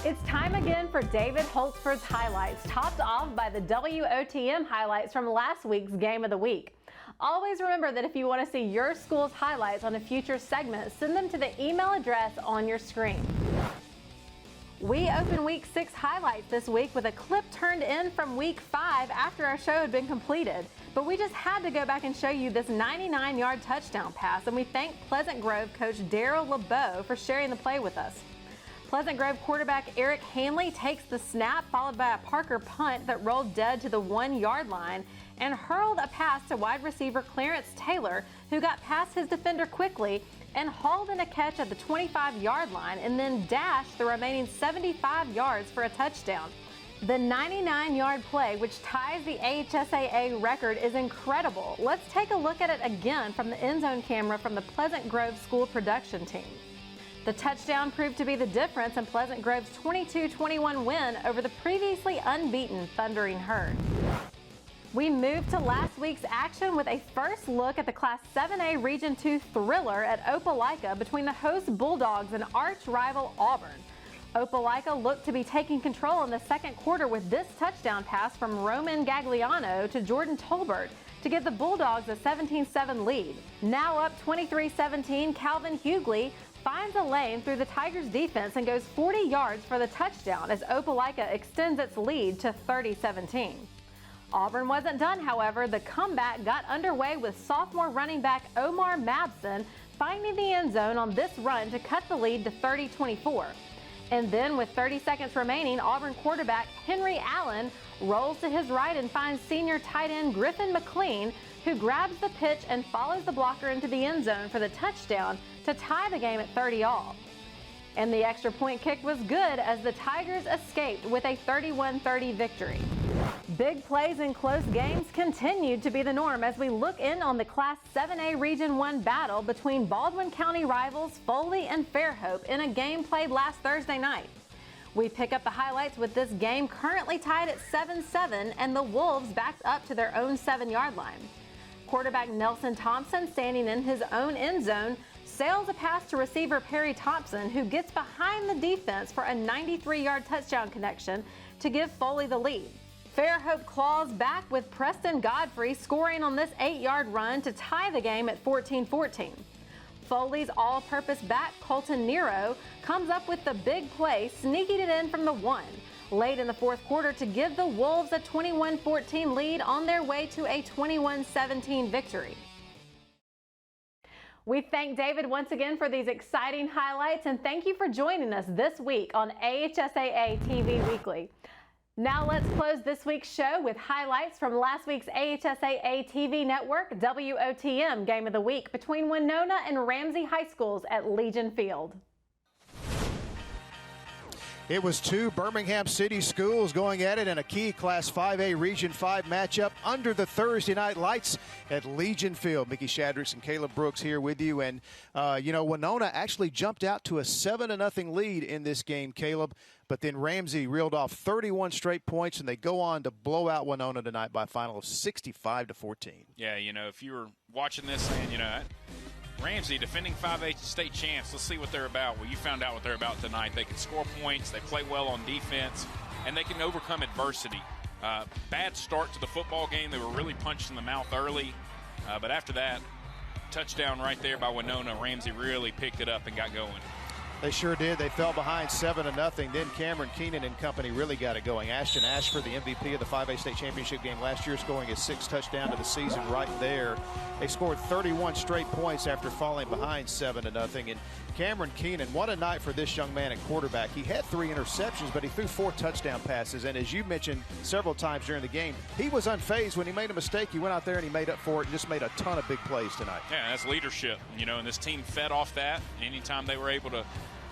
It's time again for David Holtzford's highlights, topped off by the WOTM highlights from last week's Game of the Week. Always remember that if you want to see your school's highlights on a future segment, send them to the email address on your screen. We open Week 6 highlights this week with a clip turned in from Week 5 after our show had been completed. But we just had to go back and show you this 99-yard touchdown pass, and we thank Pleasant Grove coach Daryl LeBeau for sharing the play with us. Pleasant Grove quarterback Eric Hanley takes the snap, followed by a Parker punt that rolled dead to the 1-yard line and hurled a pass to wide receiver Clarence Taylor, who got past his defender quickly and hauled in a catch at the 25-yard line and then dashed the remaining 75 yards for a touchdown. The 99-yard play, which ties the AHSAA record, is incredible. Let's take a look at it again from the end zone camera from the Pleasant Grove School production team. The touchdown proved to be the difference in Pleasant Grove's 22-21 win over the previously unbeaten Thundering Herd. We moved to last week's action with a first look at the Class 7A Region 2 thriller at Opelika between the host Bulldogs and arch rival Auburn. Opelika looked to be taking control in the second quarter with this touchdown pass from Roman Gagliano to Jordan Tolbert to give the Bulldogs a 17-7 lead. Now up 23-17, Calvin Hughley finds a lane through the Tigers' defense and goes 40 yards for the touchdown as Opelika extends its lead to 30-17. Auburn wasn't done, however. The comeback got underway with sophomore running back Omar Mabson finding the end zone on this run to cut the lead to 30-24. And then with 30 seconds remaining, Auburn quarterback Henry Allen rolls to his right and finds senior tight end Griffin McLean, who grabs the pitch and follows the blocker into the end zone for the touchdown to tie the game at 30-all. And the extra point kick was good as the Tigers escaped with a 31-30 victory. Big plays in close games continued to be the norm as we look in on the Class 7A Region 1 battle between Baldwin County rivals Foley and Fairhope in a game played last Thursday night. We pick up the highlights with this game currently tied at 7-7 and the Wolves backed up to their own 7-yard line. Quarterback Nelson Thompson, standing in his own end zone, sails a pass to receiver Perry Thompson, who gets behind the defense for a 93-yard touchdown connection to give Foley the lead. Fairhope claws back with Preston Godfrey scoring on this 8-yard run to tie the game at 14-14. Foley's all-purpose back, Colton Nero, comes up with the big play, sneaking it in from the 1. Late in the fourth quarter to give the Wolves a 21-14 lead on their way to a 21-17 victory. We thank David once again for these exciting highlights, and thank you for joining us this week on AHSAA TV Weekly. Now let's close this week's show with highlights from last week's AHSAA TV network WOTM Game of the Week between Winona and Ramsey High Schools at Legion Field. It was two Birmingham City schools going at it in a key Class 5A Region 5 matchup under the Thursday night lights at Legion Field. Mickey Shadricks and Caleb Brooks here with you. And, Winona actually jumped out to a 7-0 lead in this game, Caleb. But then Ramsey reeled off 31 straight points, and they go on to blow out Winona tonight by a final of 65-14. Yeah, if you were watching this saying, Ramsey, defending 5A state champs, let's see what they're about. Well, you found out what they're about tonight. They can score points, they play well on defense, and they can overcome adversity. Bad start to the football game. They were really punched in the mouth early, but after that, touchdown right there by Winona. Ramsey really picked it up and got going. They sure did. They fell behind 7-0. Then Cameron Keenan and company really got it going. Ashton Ashford, the MVP of the 5A state championship game last year, scoring his 6th touchdown of the season right there. They scored 31 straight points after falling behind 7-0. And Cameron Keenan, what a night for this young man at quarterback. He had 3 interceptions, but he threw 4 touchdown passes. And as you mentioned several times during the game, he was unfazed. When he made a mistake, he went out there and he made up for it and just made a ton of big plays tonight. Yeah, that's leadership, and this team fed off that. Anytime they were able to,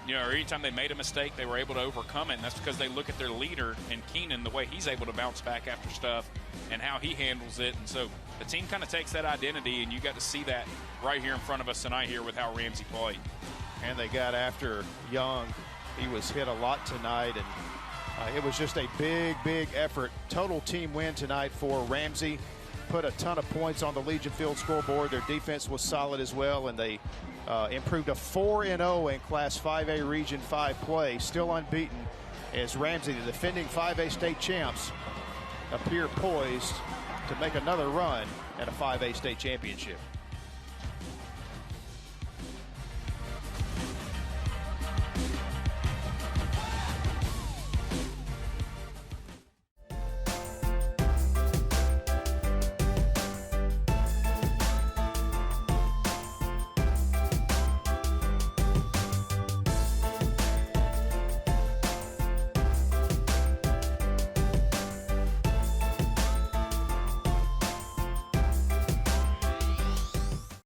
or anytime they made a mistake, they were able to overcome it. And that's because they look at their leader in Keenan, the way he's able to bounce back after stuff and how he handles it. And so the team kind of takes that identity, and you got to see that right here in front of us tonight here with how Ramsey played. And they got after Young. He was hit a lot tonight, and it was just a big, big effort. Total team win tonight for Ramsey. Put a ton of points on the Legion Field scoreboard. Their defense was solid as well, and they improved to 4-0 in Class 5A Region 5 play, still unbeaten as Ramsey, the defending 5A state champs, appear poised to make another run at a 5A state championship.